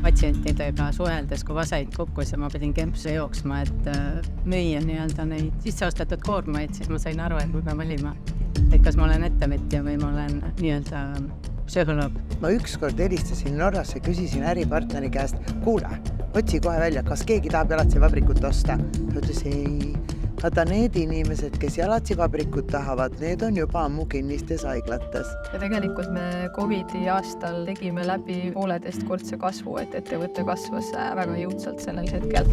patsientidega suheldes, kui vasaid kukkus ja ma pidin kempsuse jooksma, et müüa nii-öelda neid sisseostetud koormaid, siis ma sain aru, et ma pean valima, et kas ma olen ettevõtja või ma olen nii-öelda psühholoog. Ma ükskord helistasin Norrasse, küsisin äripartneri käest, kuule, otsi kohe välja, kas keegi tahab jalatsivabrikut osta. Ta ütles ei. Vaata need inimesed, kes jalatsivabrikut tahavad, need on juba ammu kinnistes haiglates. Ja tegelikult me COVID-i aastal tegime läbi 1,5-kordse kasvu, et ettevõte kasvas väga jõudsalt sellel hetkel.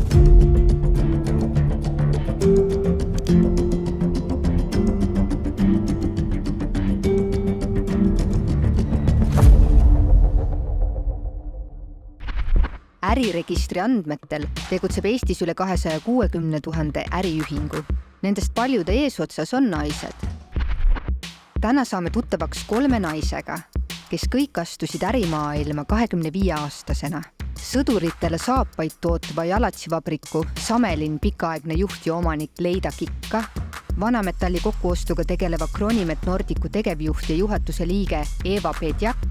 Äriregistri andmetel tegutseb Eestis üle 260 000 äriühingu. Nendest paljude eesotsas on naised. Täna saame tuttavaks 3 naisega, kes kõik astusid ärimaailma 25-aastasena. Sõduritele saapaid tootva jalatsivabriku Samelin pikaaegne juht ja omanik Leida Kikka, vanametalli kokkuostuga tegeleva Kronimet Nordicu tegevjuht ja juhatuse liige Eva Pedjak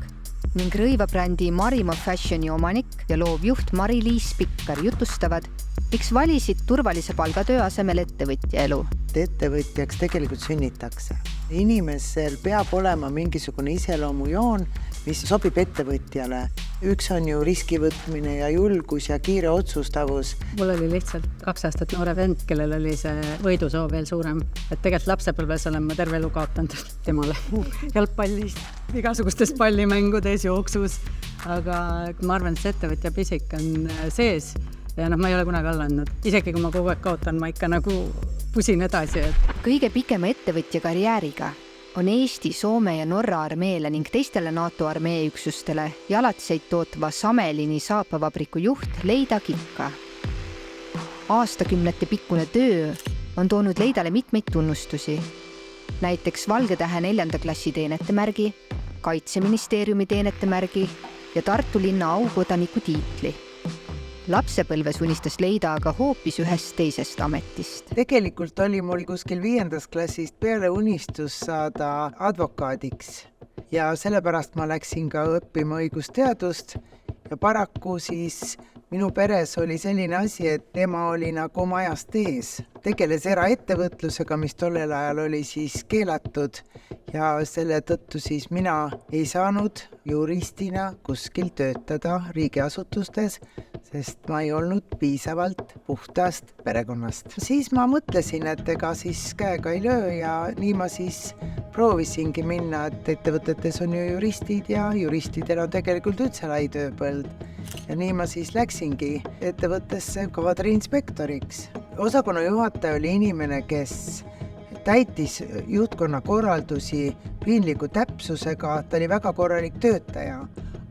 ning rõivabrändi Marimo Fashioni omanik ja loovjuht Mari-Liis Pikkar jutustavad, miks valisid turvalise palgatöö asemel ettevõtja elu. Ettevõtjaks tegelikult sünnitakse. Inimesel peab olema mingisugune iseloomujoon, mis sobib ettevõtjale. Üks on ju riskivõtmine ja julgus ja kiire otsustavus. Mul oli lihtsalt 2 aastat noore vend, kellel oli see võidusoov veel suurem. Et tegelikult lapsepõlves olen ma terve elu kaotanud temale jalgpallist, igasugustes pallimängudes, jooksus. Aga ma arvan, et see ettevõtja pisik on sees ja ma ei ole kunagi alla andnud. Isegi kui ma kogu aeg kaotan, ma ikka nagu pusin edasi. Kõige pikema ettevõtja karjääriga on Eesti, Soome ja Norra armeele ning teistele NATO armeeüksustele jalatseid tootva Samelini saapavabriku juht Leida Kikka. Aastakümnete pikkune töö on toonud Leidale mitmeid tunnustusi. Näiteks Valge Tähe 4. klassi teenetemärgi, Kaitseministeeriumi teenetemärgi ja Tartu linna aukodaniku tiitli. Lapsepõlves unistas Leida aga hoopis ühest teisest ametist. Tegelikult oli mul kuskil 5. klassist peale unistus saada advokaadiks ja sellepärast ma läksin ka õppima õigusteadust ja paraku siis minu peres oli selline asi, et ema oli nagu oma ajast ees. Tegeles eraettevõtlusega, mis tollel ajal oli siis keelatud ja selle tõttu siis mina ei saanud juristina kuskil töötada riigiasutustes, sest ma ei olnud piisavalt puhtast perekonnast. Siis ma mõtlesin, et ega siis käega ei löö ja nii ma siis proovisingi minna, et ettevõtetes on ju juristid ja juristidel on tegelikult üldse lai tööpõld. Ja nii ma siis läksingi ettevõttesse kadriinspektoriks. Osakonna juhataja oli inimene, kes täitis juhtkonna korraldusi piinliku täpsusega, ta oli väga korralik töötaja.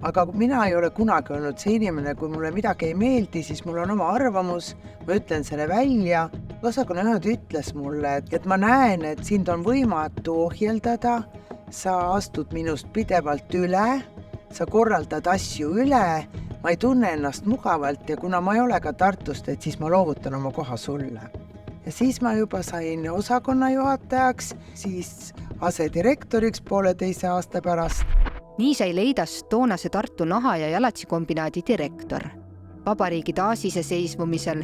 Aga mina ei ole kunagi olnud see inimene, kui mulle midagi ei meeldi, siis mul on oma arvamus, ma ütlen selle välja. Osakonna juhataja ütles mulle, et ma näen, et sind on võimatu ohjeldada, sa astud minust pidevalt üle, sa korraldad asju üle, ma ei tunne ennast mugavalt ja kuna ma ei ole ka Tartust, et siis ma loovutan oma koha sulle. Ja siis ma juba sain osakonna juhatajaks, siis asedirektoriks 1,5 aasta pärast. Nii sai Leidast toonase Tartu naha- ja jalatsikombinaadi direktor. Vabariigi taasiseseisvumisel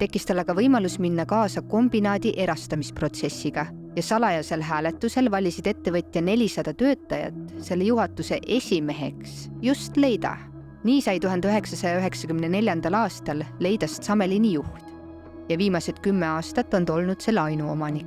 tekkis tal aga võimalus minna kaasa kombinaadi erastamisprotsessiga ja salajasel hääletusel valisid ettevõtja 400 töötajat selle juhatuse esimeheks just Leida. Nii sai 1994. aastal Leidast Samelini juht ja viimased 10 aastat on olnud selle ainuomanik.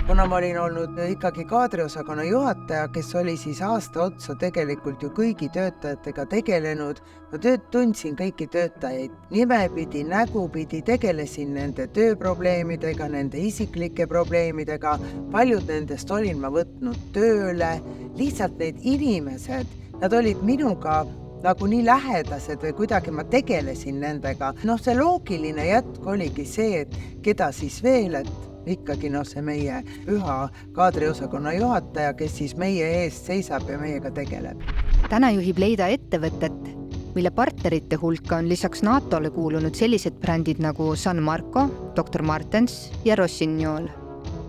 Kuna ma olin olnud ikkagi kaadriosakonna juhataja, kes oli siis aasta otsa tegelikult ju kõigi töötajatega tegelenud, ma tundsin kõiki töötajaid nimepidi, nägupidi, tegelesin nende tööprobleemidega, nende isiklike probleemidega, paljud nendest olin ma võtnud tööle, lihtsalt need inimesed, nad olid minuga nagu nii lähedased või kuidagi ma tegelesin nendega. See loogiline jätk oligi see, et keda siis veel, et ikkagi see meie püha kaadriosakonna juhataja, kes siis meie eest seisab ja meiega tegeleb. Täna juhib Leida ettevõtet, mille partnerite hulka on lisaks NATO-le kuulunud sellised brändid nagu San Marco, Dr. Martens ja Rossignol.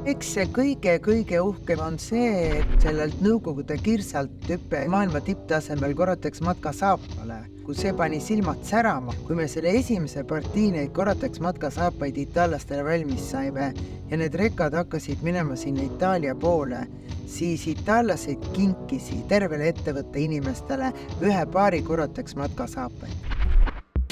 eks see kõige uhkem on see, et sellelt Nõukogude kirsalt hüppe maailma tipptasemel Corrotex matka saapale, kus see pani silmad särama, kui me selle esimese partii neid Corrotex matka saapaid itaallastele valmis saime ja need rekad hakkasid minema sinna Itaalia poole, siis itaallased kinkisid tervele ettevõtte inimestele ühe paari Corrotex matka saapaid.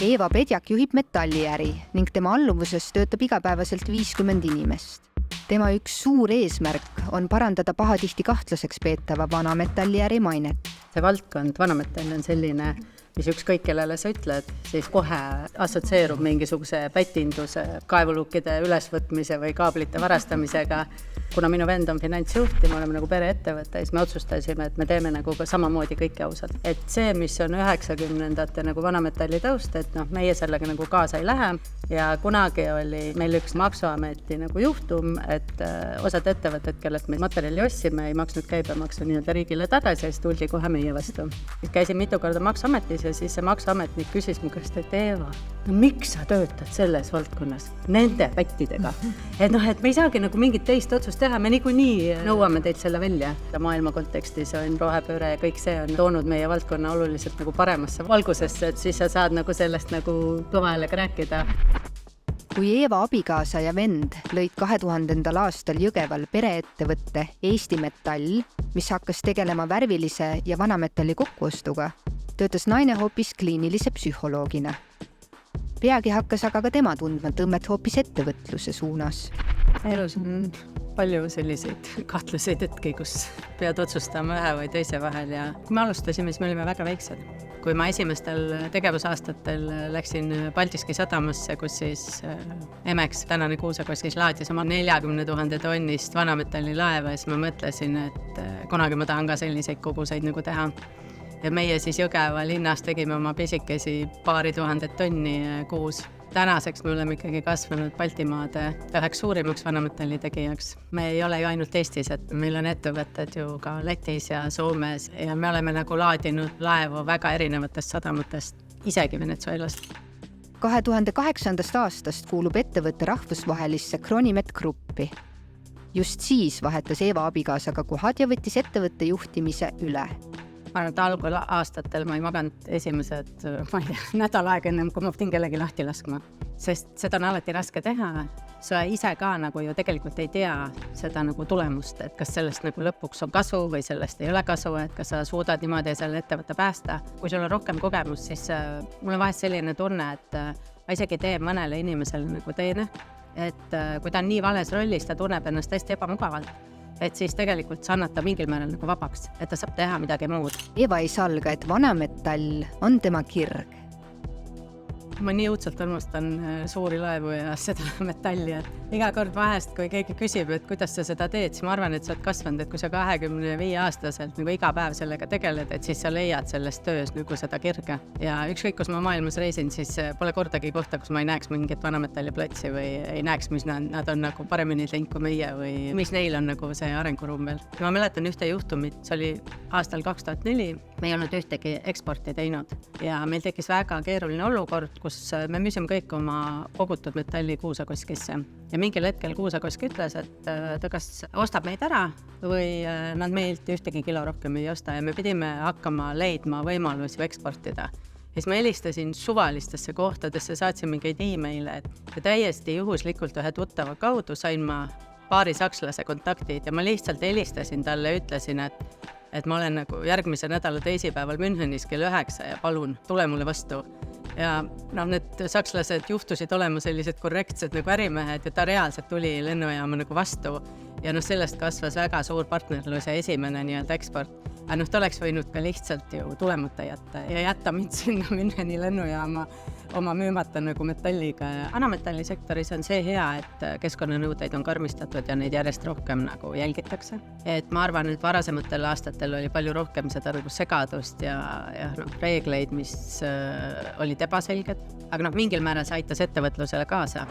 Eeva Pedjak juhib metalliäri ning tema alluvuses töötab igapäevaselt 50 inimest. Tema üks suur eesmärk on parandada pahatihti kahtlaseks peetava vanametalliäri mainet. See valdkond, vanametall on selline, mis ükskõik kellele sa ütled, siis kohe assotsieerub mingisuguse pätinduse, kaevulukkide ülesvõtmise või kaablite varastamisega. Kuna minu vend on finantsjuht ja me oleme nagu pereettevõte, siis me otsustasime, et me teeme nagu ka samamoodi kõike ausalt. Et see, mis on 90-ndate nagu vanametalli taust, et meie sellega nagu kaasa ei lähe. Ja kunagi oli meil üks maksuameti nagu juhtum, et osad ettevõtted, kellelt me materjali ossime, ei maksnud käibemaksu nii-öelda riigile tagasi ja siis tuldi kohe meie vastu. Käisin mitu korda maksuametis ja siis see maksuametnik küsis mu käest, et Eeva, miks sa töötad selles valdkonnas nende pättidega? Et me ei saagi nagu mingit teist otsust teha, me niikuinii nõuame teid selle välja. Maailma kontekstis on rohepööre ja kõik see on toonud meie valdkonna oluliselt nagu paremasse valgusesse, et siis sa saad nagu sellest nagu kõva häälega rääkida. Kui Eeva abikaasa ja vend lõid 2000. aastal Jõgeval pereettevõtte Eesti Metall, mis hakkas tegelema värvilise ja vanametalli kokkuostuga, töötas naine hoopis kliinilise psühholoogina. Peagi hakkas aga ka tema tundma tõmmet hoopis ettevõtluse suunas. Elus on palju selliseid kahtlaseid hetki, kus pead otsustama ühe või teise vahel ja kui me alustasime, siis me olime väga väiksed. Kui ma esimestel tegevusaastatel läksin Paldiski sadamasse, kus siis Emex, tänane Kuusakoskis, laadis oma 40 000 tonnist vanametalli laeva ja siis ma mõtlesin, et kunagi ma tahan ka selliseid koguseid nagu teha. Ja meie siis Jõgeva linnas tegime oma pisikesi 2000 tonni kuus. Tänaseks me oleme ikkagi kasvanud Baltimaade üheks suurimaks vanametalli tegijaks. Me ei ole ju ainult Eestis, et meil on ettevõtted ju ka Lätis ja Soomes ja me oleme nagu laadinud laevu väga erinevatest sadamatest, isegi Venezuelast. 2008. aastast kuulub ettevõtte rahvusvahelisse Cronimet Gruppi. Just siis vahetas Eeva abikaasaga kohad ja võttis ettevõtte juhtimise üle. Ma arvan, et algul aastatel ma ei maganud esimesed, nädal aega ennem, kui ma pidin kellegi lahti laskma. Sest seda on alati raske teha. Sa ise ka nagu ju tegelikult ei tea seda nagu tulemust, et kas sellest nagu lõpuks on kasu või sellest ei ole kasu, et kas sa suudad niimoodi selle ettevõtte päästa. Kui sul on rohkem kogemus, siis mul on vahest selline tunne, et ma isegi teen mõnele inimesele nagu teene, et kui ta on nii vales rollis, ta tunneb ennast hästi ebamugavalt. Et siis tegelikult sa annad ta mingil määral nagu vabaks, et ta saab teha midagi muud. Eeva ei salga, et vanametall on tema kirg. Ma nii õudselt armastan suuri laevu ja seda metalli, et iga kord vahest, kui keegi küsib, et kuidas sa seda teed, siis ma arvan, et sa oled kasvanud, et kui sa 25-aastaselt nagu iga päev sellega tegeled, et siis sa leiad sellest töös nagu seda kirge. Ja ükskõik, kus ma maailmas reisin, siis pole kordagi kohta, kus ma ei näeks mingit vanametalliplatsi või ei näeks, mis nad on nagu paremini teinud kui meie või mis neil on nagu see arenguruum veel. Ma mäletan ühte juhtumit, see oli aastal 2004, me ei olnud ühtegi eksporti teinud ja meil tekkis väga keeruline olukord, kus me müüsime kõik oma kogutud metalli Kuusakoskisse. Ja mingil hetkel Kuusakosk ütles, et ta kas ostab meid ära või nad meilt ühtegi kilo rohkem ei osta ja me pidime hakkama leidma võimalusi eksportida. Ja siis ma helistasin suvalistesse kohtadesse, saatsin mingeid e-maile, et täiesti juhuslikult ühe tuttava kaudu sain ma paari sakslase kontaktid ja ma lihtsalt helistasin talle ja ütlesin, et ma olen nagu järgmise nädala teisipäeval Münchenis kell 9 ja palun, tule mulle vastu. Ja need sakslased juhtusid olema sellised korrektsed nagu ärimehed ja ta reaalselt tuli lennujaama nagu vastu ja sellest kasvas väga suur partnerlus ja esimene nii-öelda eksport. Aga ta oleks võinud ka lihtsalt ju tulemata jätta ja jätta mind sinna Müncheni lennujaama oma müümata nagu metalliga. Vanametallisektoris on see hea, et keskkonnanõudeid on karmistatud ja neid järjest rohkem nagu jälgitakse. Et ma arvan, et varasematel aastatel oli palju rohkem seda segadust ja reegleid, mis olid ebaselged, aga mingil määral see aitas ettevõtlusele kaasa.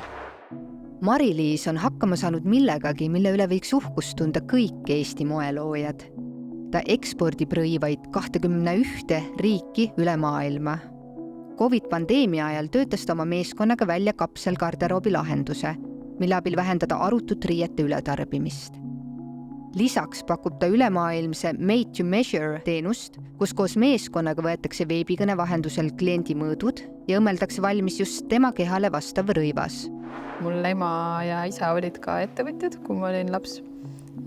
Mari-Liis on hakkama saanud millegagi, mille üle võiks uhkust tunda kõik Eesti moeloojad. Ta ekspordib rõivaid 21 riiki üle maailma. Covid-pandeemia ajal töötas ta oma meeskonnaga välja kapselgarderoobi lahenduse, mille abil vähendada arutut riiete ületarbimist. Lisaks pakub ta ülemaailmse Made to Measure teenust, kus koos meeskonnaga võetakse veebikõne vahendusel kliendi mõõdud ja õmmeldakse valmis just tema kehale vastav rõivas. Mul ema ja isa olid ka ettevõtjad, kui ma olin laps.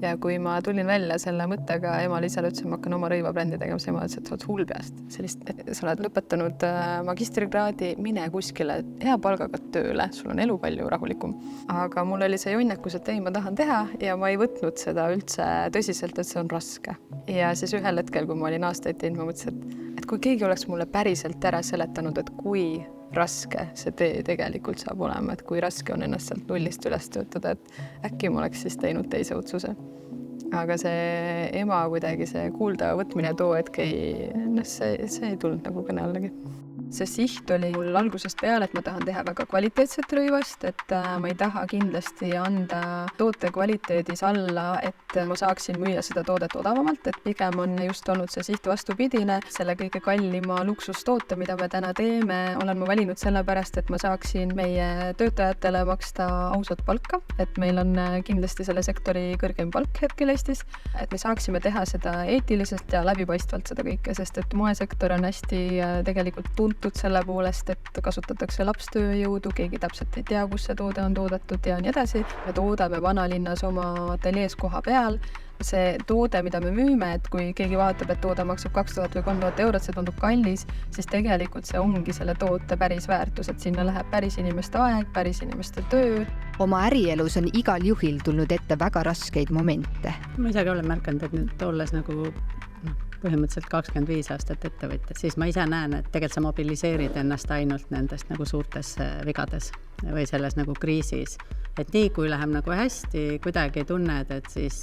Ja kui ma tulin välja selle mõttega, ema lisale ütles, et ma hakkan oma rõivabrändi tegema, siis ema ütles, et sa oled hull peast. Sa oled lõpetanud magistrikraadi, mine kuskile hea palgaga tööle, sul on elu palju rahulikum. Aga mul oli see jonnekus, et ei, ma tahan teha ja ma ei võtnud seda üldse tõsiselt, et see on raske. Ja siis ühel hetkel, kui ma olin aastaid teinud, ma mõtlesin, et kui keegi oleks mulle päriselt ära seletanud, et kui raske see tee tegelikult saab olema, et kui raske on ennast sealt nullist üles töötada, et äkki ma oleks siis teinud teise otsuse. Aga see ema kuidagi see kuulda võtmine too hetk see ei tulnud nagu kõne allagi. See siht oli mul algusest peale, et ma tahan teha väga kvaliteetset rõivast, et ma ei taha kindlasti anda toote kvaliteedis alla, et ma saaksin müüa seda toodet odavamalt, et pigem on just olnud see siht vastupidine. Selle kõige kallima luksustoote, mida me täna teeme, olen ma valinud sellepärast, et ma saaksin meie töötajatele maksta ausat palka, et meil on kindlasti selle sektori kõrgem palk hetkel Eestis, et me saaksime teha seda eetiliselt ja läbipaistvalt seda kõike, sest et moesektor on hästi tegelikult tuntud selle poolest, et kasutatakse lapstööjõudu, keegi täpselt ei tea, kus see toode on toodetud ja nii edasi. Me toodame vanalinnas oma ateljees koha peal. See toode, mida me müüme, et kui keegi vaatab, et toode maksab 2000 või 3000 eurot, see tundub kallis, siis tegelikult see ongi selle toote päris väärtus, et sinna läheb päris inimeste aeg, päris inimeste töö. Oma ärielus on igal juhil tulnud ette väga raskeid momente. Ma isegi olen märkanud, et nüüd olles nagu põhimõtteliselt 25 aastat ettevõtja, siis ma ise näen, et tegelikult sa mobiliseerid ennast ainult nendest nagu suurtes vigades või selles nagu kriisis. Et nii, kui läheb nagu hästi, kuidagi tunned, et siis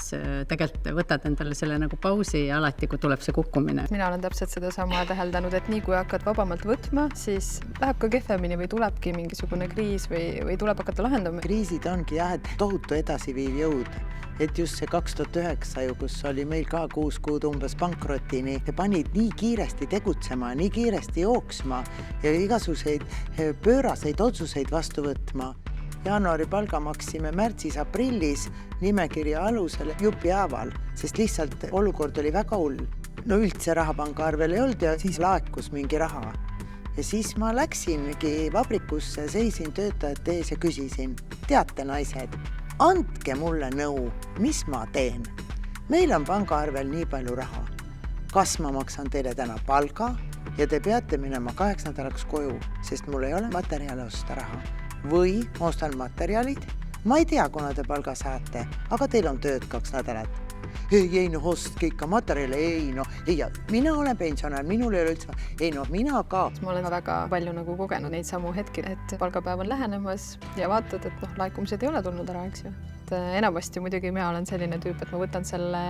tegelikult võtad endale selle nagu pausi ja alati, kui tuleb see kukkumine. Mina olen täpselt seda sama täheldanud, et nii kui hakkad vabamalt võtma, siis läheb ka kehvemini või tulebki mingisugune kriis või tuleb hakata lahendama. Kriisid ongi et tohutu edasiviiv jõud. Et just see 2009 ju, kus oli meil ka 6 kuud umbes pankrotini, panid nii kiiresti tegutsema, nii kiiresti jooksma ja igasuguseid pööraseid otsuseid vastu võtma. Jaanuari palga maksime märtsis-aprillis nimekirja alusel jupi haaval, sest lihtsalt olukord oli väga hull. No üldse raha pangaarvel ei olnud ja siis laekus mingi raha. Ja siis ma läksingi vabrikusse, seisin töötajate ees ja küsisin, teate naised, andke mulle nõu, mis ma teen. Meil on pangaarvel nii palju raha. Kas ma maksan teile täna palga ja te peate minema 8 nädalaks koju, sest mul ei ole materjale osta raha. Või ostan materjalid, ma ei tea, kuna te palga saate, aga teil on tööd 2 nädalat. Ei, ostke ikka materjale, mina olen pensionär, minul ei ole üldse, mina ka. Ma olen väga palju nagu kogenud neid samu hetki, et palgapäev on lähenemas ja vaatad, et laekumised ei ole tulnud ära, eks ju. Enamasti muidugi mina olen selline tüüp, et ma võtan selle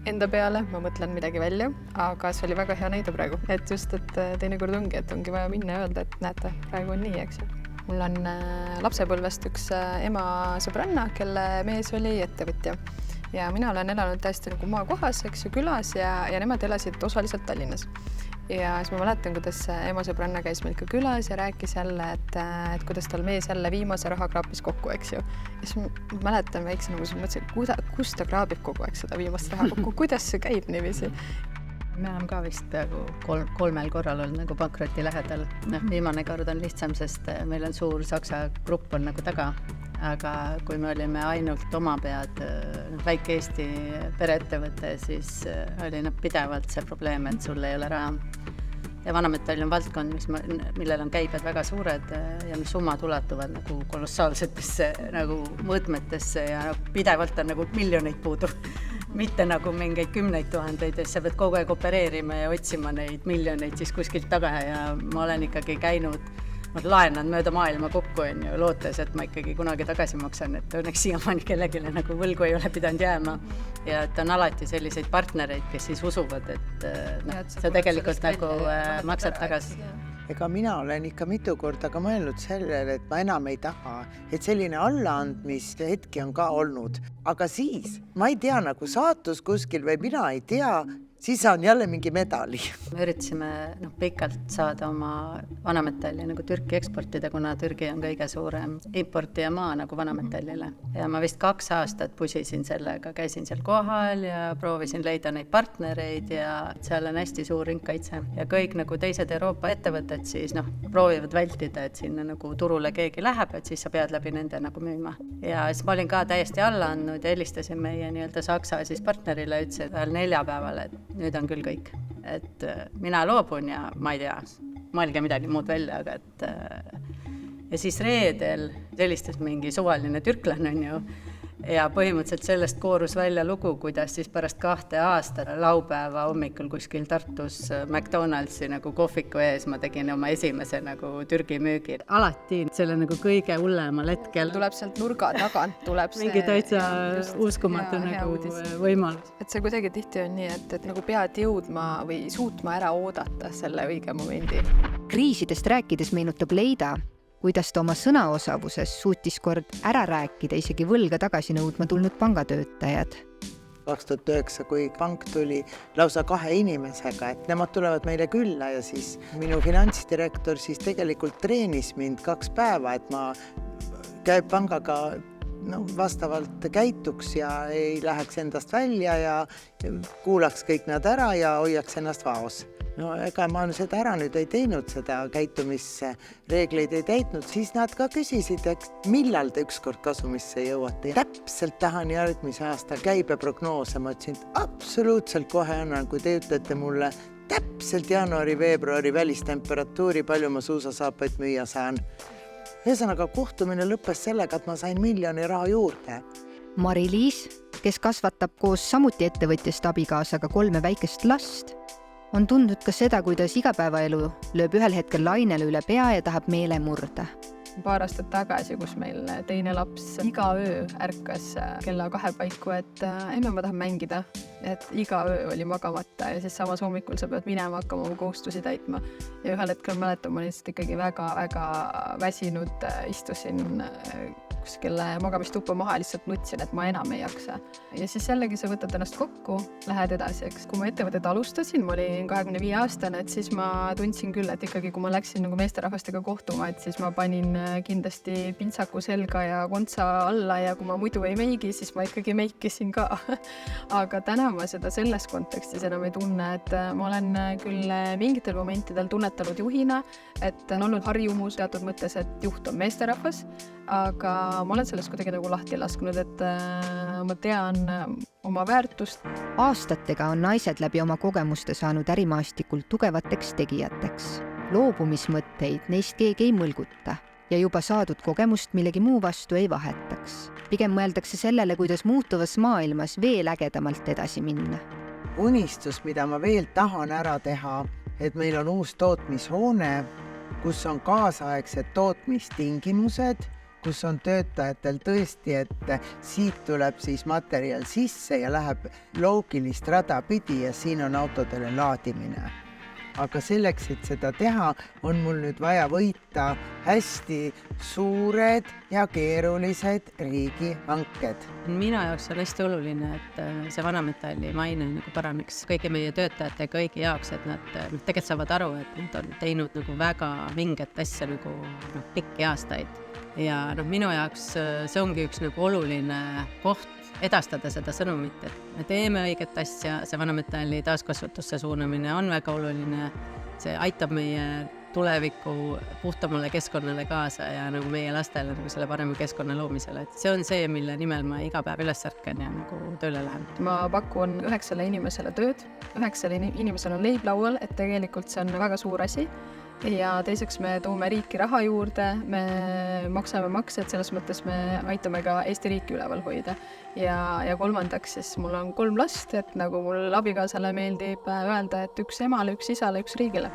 enda peale, ma mõtlen midagi välja, aga see oli väga hea näide praegu. Et just, et teinekord ongi, et ongi vaja minna ja öelda, et näete, praegu on nii, eks ju. Mul on lapsepõlvest üks ema sõbranna, kelle mees oli ettevõtja. Ja mina olen elanud täiesti nagu maakohas, eks ju, külas ja nemad elasid osaliselt Tallinnas. Ja siis ma mäletan, kuidas ema sõbranna käis meil ka külas ja rääkis jälle, et kuidas tal mees jälle viimase raha kraapis kokku, eks ju. Ja siis ma mäletan väikse nagu mõtlesin, kus ta kraabib kogu aeg seda viimast raha kokku, kuidas see käib niiviisi. Me oleme ka vist peaaegu 3 korral olnud nagu pankroti lähedal. Viimane kord on lihtsam, sest meil on suur Saksa grupp on nagu taga, aga kui me olime ainult oma pead väike Eesti pereettevõte, siis oli pidevalt see probleem, et sul ei ole raha. Ja vanametall on valdkond, millel on käibed väga suured ja mis summad ulatuvad nagu kolossaalsetesse nagu mõõtmetesse ja pidevalt on nagu miljoneid puudu. Mitte nagu mingeid 10 000, ja sa pead kogu aeg opereerima ja otsima neid miljoneid siis kuskilt taga ja ma olen ikkagi käinud, laenan mööda maailma kokku lootes, et ma ikkagi kunagi tagasi maksan, et õnneks siiamaani kellegile nagu võlgu ei ole pidanud jääma ja et on alati selliseid partnereid, kes siis usuvad, et sa tegelikult nagu maksad tagasi. Ega mina olen ikka mitu korda ka mõelnud sellele, et ma enam ei taha, et selline allaandmist hetki on ka olnud. Aga siis, ma ei tea nagu saatus kuskil või mina ei tea, siis saan jälle mingi medali. Me üritasime pikalt saada oma vanametalli nagu Türki eksportida, kuna Türgi on kõige suurem importija maa nagu vanametallile. Ja ma vist 2 aastat pusisin sellega, käisin seal kohal ja proovisin leida neid partnereid ja seal on hästi suur ringkaitse. Ja kõik nagu teised Euroopa ettevõtted siis proovivad vältida, et sinna nagu turule keegi läheb, et siis sa pead läbi nende nagu müüma. Ja siis ma olin ka täiesti alla andnud ja helistasin meie nii-öelda Saksa siis partnerile, ütlesin veel 4 päeval, et nüüd on küll kõik. Et mina loobun ja ma ei tea, mõelge midagi muud välja, aga ja siis reedel helistas mingi suvaline türklane on ju ja põhimõtteliselt sellest koorus välja lugu, kuidas siis pärast 2 aastat laupäeva hommikul kuskil Tartus McDonaldsi nagu kohviku ees ma tegin oma esimese nagu Türgi müügi. Alati selle nagu kõige hullemal hetkel tuleb sealt nurga tagant, tuleb see mingi täitsa uskumatu nagu võimalus. Et see kuidagi tihti on nii, et nagu pead jõudma või suutma ära oodata selle õige momendi. Kriisidest rääkides meenutab Leida, kuidas ta oma sõnaosavuses suutis kord ära rääkida isegi võlga tagasi nõudma tulnud pangatöötajad. 2009, kui pank tuli lausa 2 inimesega, et nemad tulevad meile külla ja siis minu finantsdirektor siis tegelikult treenis mind 2 päeva, et ma käib pangaga vastavalt käituks ja ei läheks endast välja ja kuulaks kõik nad ära ja hoiaks ennast vaos. Ega ma seda ära nüüd ei teinud, seda käitumisreegleid ei täitnud, siis nad ka küsisid, et millal te ükskord kasumisse jõuate. Täpselt tahan järgmise aasta käibeprognoose, ma ütlesin, et absoluutselt kohe annan, kui te ütlete mulle täpselt jaanuari-veebruari välistemperatuuri, palju ma suusasaapaid müüa saan. Ühesõnaga kohtumine lõppes sellega, et ma sain 1 miljoni raha juurde. Mari-Liis, kes kasvatab koos samuti ettevõtjast abikaasaga 3 väikest last, on tundnud ka seda, kuidas igapäevaelu lööb ühel hetkel lainele üle pea ja tahab meele murda. Paar aastat tagasi, kus meil teine laps iga öö ärkas kella 2 paiku, et emme, ma tahan mängida. Et iga öö oli magamata ja siis samas hommikul sa pead minema hakkama oma kohustusi täitma. Ja ühel hetkel mäletan, ma lihtsalt ikkagi väga väsinud istusin kuskil magamistuppa maha, lihtsalt nutsin, et ma enam ei jaksa. Ja siis jällegi sa võtad ennast kokku, lähed edasi, eks. Kui ma ettevõtet alustasin, ma olin 25 aastane, et siis ma tundsin küll, et ikkagi kui ma läksin nagu meesterahvastega kohtuma, et siis ma panin kindlasti pintsaku selga ja kontsa alla ja kui ma muidu ei meigi, siis ma ikkagi meikisin ka. Aga täna ma seda selles kontekstis enam ei tunne, et ma olen küll mingitel momentidel tunnetanud juhina, et on olnud harjumus teatud mõttes, et juht on meesterahvas, aga ma olen sellest kuidagi nagu lahti lasknud, et ma tean oma väärtust. Aastatega on naised läbi oma kogemuste saanud ärimaastikult tugevateks tegijateks. Loobumismõtteid neist keegi ei mõlguta ja juba saadud kogemust millegi muu vastu ei vahetaks. Pigem mõeldakse sellele, kuidas muutuvas maailmas veel ägedamalt edasi minna. Unistus, mida ma veel tahan ära teha, et meil on uus tootmishoone, kus on kaasaegsed tootmistingimused, kus on töötajatel tõesti, et siit tuleb siis materjal sisse ja läheb loogilist rada pidi ja siin on autodele laadimine. Aga selleks, et seda teha, on mul nüüd vaja võita hästi suured ja keerulised riigihanked. Minu jaoks on hästi oluline, et see vanametalli maine nagu paraneks kõigi meie töötajate kõigi jaoks, et nad tegelikult saavad aru, et nad on teinud nagu väga vinget asja nagu pikki aastaid. Ja minu jaoks see ongi üks nagu oluline koht edastada seda sõnumit, et me teeme õiget asja, see vanametalli taaskasvatusse suunamine on väga oluline, see aitab meie tuleviku puhtamale keskkonnale kaasa ja nagu meie lastele nagu selle parema keskkonna loomisele, et see on see, mille nimel ma iga päev üles ärkan ja nagu tööle lähen. Ma pakun 9 inimesele tööd, 9 inimesel on leib laual, et tegelikult see on väga suur asi. Ja teiseks me toome riiki raha juurde, me maksame makse, et selles mõttes me aitame ka Eesti riiki üleval hoida. Ja kolmandaks siis mul on 3 last, et nagu mul abikaasale meeldib öelda, et 1 emale, 1 isale, 1 riigile.